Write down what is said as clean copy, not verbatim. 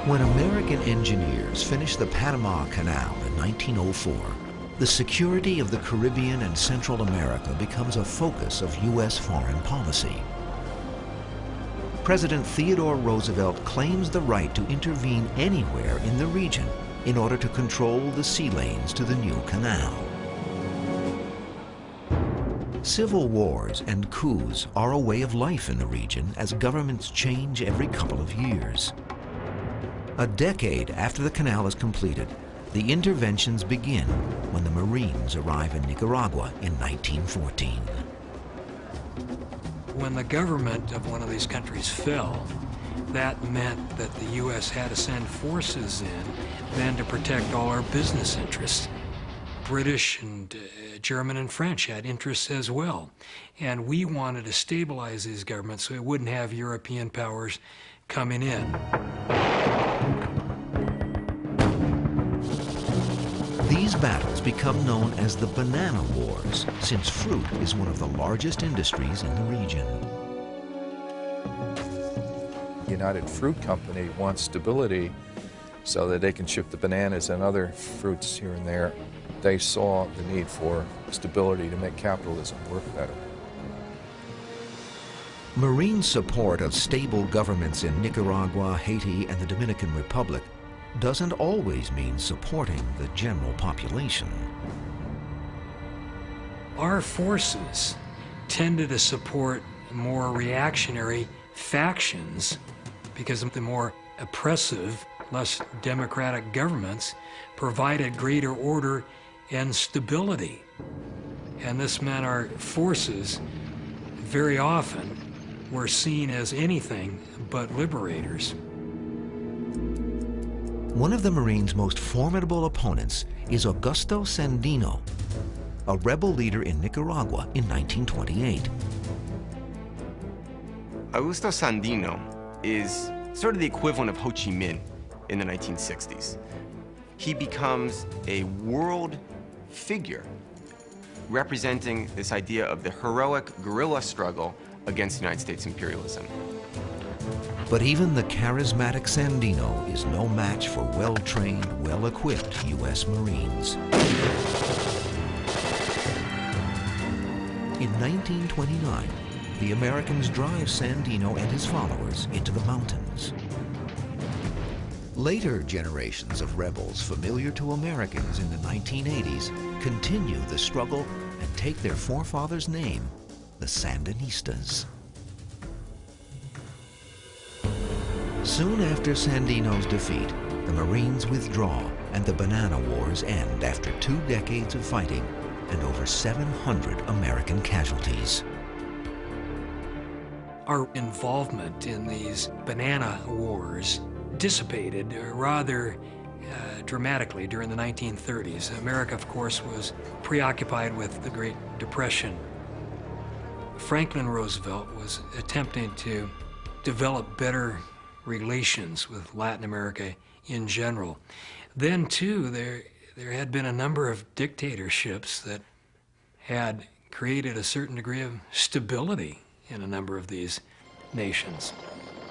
When American engineers finished the Panama Canal in 1904, the security of the Caribbean and Central America becomes a focus of U.S. foreign policy. President Theodore Roosevelt claims the right to intervene anywhere in the region in order to control the sea lanes to the new canal. Civil wars and coups are a way of life in the region as governments change every couple of years. A decade after the canal is completed, the interventions begin when the Marines arrive in Nicaragua in 1914. When the government of one of these countries fell, that meant that the U.S. had to send forces in then to protect all our business interests. British and German and French had interests as well. And we wanted to stabilize these governments so it wouldn't have European powers coming in. These battles become known as the Banana Wars, since fruit is one of the largest industries in the region. United Fruit Company wants stability so that they can ship the bananas and other fruits here and there. They saw the need for stability to make capitalism work better. Marine support of stable governments in Nicaragua, Haiti, and the Dominican Republic doesn't always mean supporting the general population. Our forces tended to support more reactionary factions because the more oppressive, less democratic governments provided greater order and stability. And this meant our forces very often were seen as anything but liberators. One of the Marines' most formidable opponents is Augusto Sandino, a rebel leader in Nicaragua in 1928. Augusto Sandino is sort of the equivalent of Ho Chi Minh in the 1960s. He becomes a world figure representing this idea of the heroic guerrilla struggle against United States imperialism. But even the charismatic Sandino is no match for well-trained, well-equipped U.S. Marines. In 1929, the Americans drive Sandino and his followers into the mountains. Later generations of rebels familiar to Americans in the 1980s continue the struggle and take their forefathers' name, the Sandinistas. Soon after Sandino's defeat, the Marines withdraw and the Banana Wars end after 2 decades of fighting and over 700 American casualties. Our involvement in these Banana Wars dissipated rather dramatically during the 1930s. America, of course, was preoccupied with the Great Depression. Franklin Roosevelt was attempting to develop better relations with Latin America in general. Then, too, there had been a number of dictatorships that had created a certain degree of stability in a number of these nations.